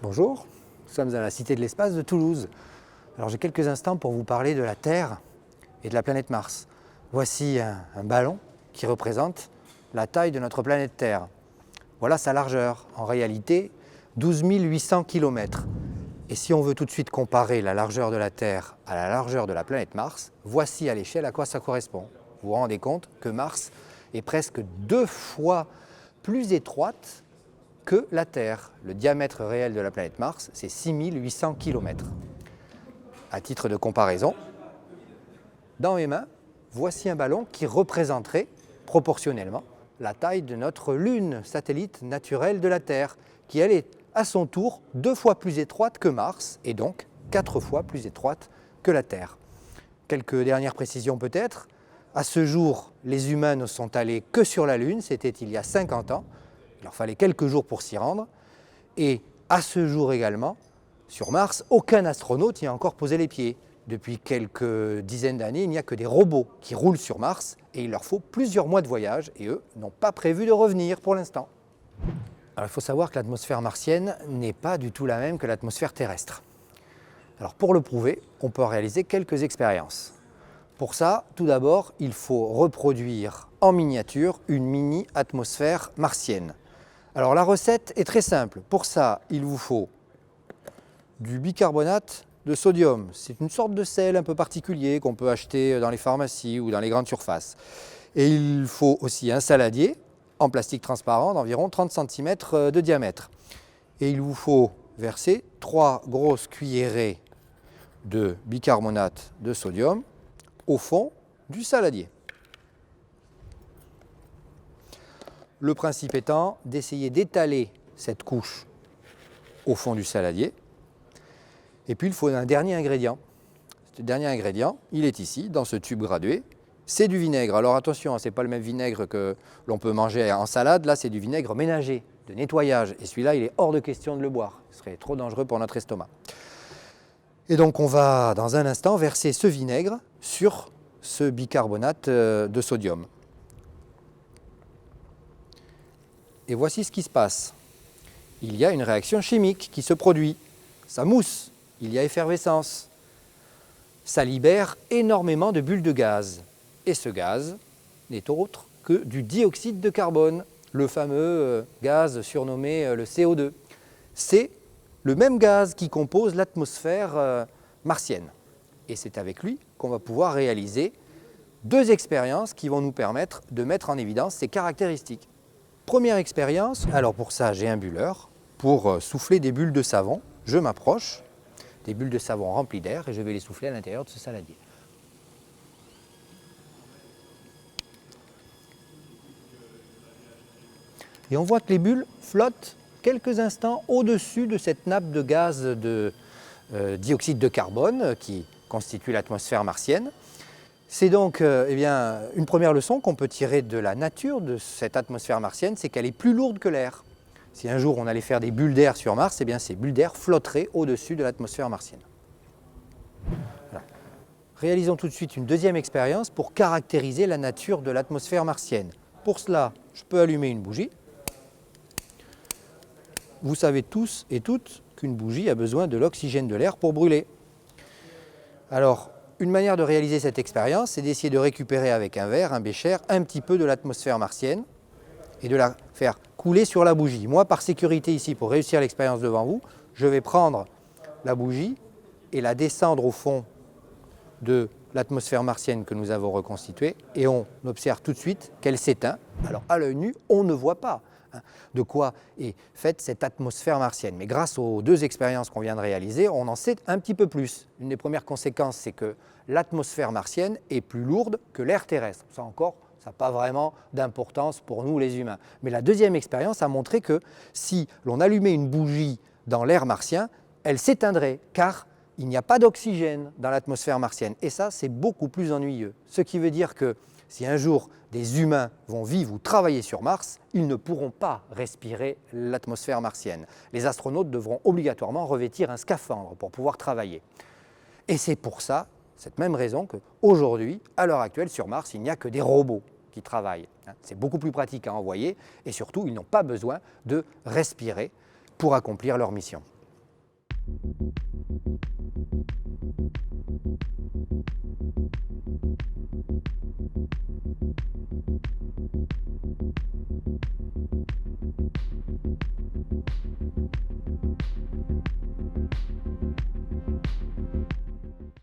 Bonjour, nous sommes à la Cité de l'Espace de Toulouse. Alors j'ai quelques instants pour vous parler de la Terre et de la planète Mars. Voici un ballon qui représente la taille de notre planète Terre. Voilà sa largeur, en réalité 12 800 km. Et si on veut tout de suite comparer la largeur de la Terre à la largeur de la planète Mars, voici à l'échelle à quoi ça correspond. Vous vous rendez compte que Mars est presque 2 fois plus étroite que la Terre. Le diamètre réel de la planète Mars, c'est 6 800 km. À titre de comparaison, dans mes mains, voici un ballon qui représenterait proportionnellement la taille de notre Lune, satellite naturel de la Terre, qui elle est à son tour 2 fois plus étroite que Mars et donc 4 fois plus étroite que la Terre. Quelques dernières précisions peut-être. À ce jour, les humains ne sont allés que sur la Lune, c'était il y a 50 ans. Il leur fallait quelques jours pour s'y rendre. Et à ce jour également, sur Mars, aucun astronaute n'y a encore posé les pieds. Depuis quelques dizaines d'années, il n'y a que des robots qui roulent sur Mars et il leur faut plusieurs mois de voyage et eux n'ont pas prévu de revenir pour l'instant. Alors il faut savoir que l'atmosphère martienne n'est pas du tout la même que l'atmosphère terrestre. Alors pour le prouver, on peut réaliser quelques expériences. Pour ça, tout d'abord, il faut reproduire en miniature une mini-atmosphère martienne. Alors la recette est très simple. Pour ça, il vous faut du bicarbonate de sodium. C'est une sorte de sel un peu particulier qu'on peut acheter dans les pharmacies ou dans les grandes surfaces. Et il faut aussi un saladier en plastique transparent d'environ 30 cm de diamètre. Et il vous faut verser 3 grosses cuillerées de bicarbonate de sodium au fond du saladier. Le principe étant d'essayer d'étaler cette couche au fond du saladier. Et puis il faut un dernier ingrédient. Ce dernier ingrédient, il est ici, dans ce tube gradué. C'est du vinaigre. Alors attention, ce n'est pas le même vinaigre que l'on peut manger en salade. Là, c'est du vinaigre ménager, de nettoyage. Et celui-là, il est hors de question de le boire. Ce serait trop dangereux pour notre estomac. Et donc on va, dans un instant, verser ce vinaigre sur ce bicarbonate de sodium. Et voici ce qui se passe. Il y a une réaction chimique qui se produit. Ça mousse, il y a effervescence. Ça libère énormément de bulles de gaz. Et ce gaz n'est autre que du dioxyde de carbone, le fameux gaz surnommé le CO2. C'est le même gaz qui compose l'atmosphère martienne. Et c'est avec lui qu'on va pouvoir réaliser 2 expériences qui vont nous permettre de mettre en évidence ces caractéristiques. Première expérience, alors pour ça j'ai un bulleur pour souffler des bulles de savon. Je m'approche des bulles de savon remplies d'air et je vais les souffler à l'intérieur de ce saladier. Et on voit que les bulles flottent quelques instants au-dessus de cette nappe de gaz de dioxyde de carbone qui constitue l'atmosphère martienne. C'est donc une première leçon qu'on peut tirer de la nature de cette atmosphère martienne, c'est qu'elle est plus lourde que l'air. Si un jour on allait faire des bulles d'air sur Mars, ces bulles d'air flotteraient au-dessus de l'atmosphère martienne. Voilà. Réalisons tout de suite une deuxième expérience pour caractériser la nature de l'atmosphère martienne. Pour cela, je peux allumer une bougie. Vous savez tous et toutes qu'une bougie a besoin de l'oxygène de l'air pour brûler. Alors, une manière de réaliser cette expérience, c'est d'essayer de récupérer avec un verre, un bécher, un petit peu de l'atmosphère martienne et de la faire couler sur la bougie. Moi, par sécurité ici, pour réussir l'expérience devant vous, je vais prendre la bougie et la descendre au fond de l'atmosphère martienne que nous avons reconstituée et on observe tout de suite qu'elle s'éteint. Alors, à l'œil nu, on ne voit pas de quoi est faite cette atmosphère martienne. Mais grâce aux 2 expériences qu'on vient de réaliser, on en sait un petit peu plus. Une des premières conséquences, c'est que l'atmosphère martienne est plus lourde que l'air terrestre. Ça encore, ça n'a pas vraiment d'importance pour nous les humains. Mais la deuxième expérience a montré que si l'on allumait une bougie dans l'air martien, elle s'éteindrait car il n'y a pas d'oxygène dans l'atmosphère martienne. Et ça, c'est beaucoup plus ennuyeux. Ce qui veut dire que si un jour des humains vont vivre ou travailler sur Mars, ils ne pourront pas respirer l'atmosphère martienne. Les astronautes devront obligatoirement revêtir un scaphandre pour pouvoir travailler. Et c'est pour ça, cette même raison, qu'aujourd'hui, à l'heure actuelle, sur Mars, il n'y a que des robots qui travaillent. C'est beaucoup plus pratique à envoyer et surtout, ils n'ont pas besoin de respirer pour accomplir leur mission.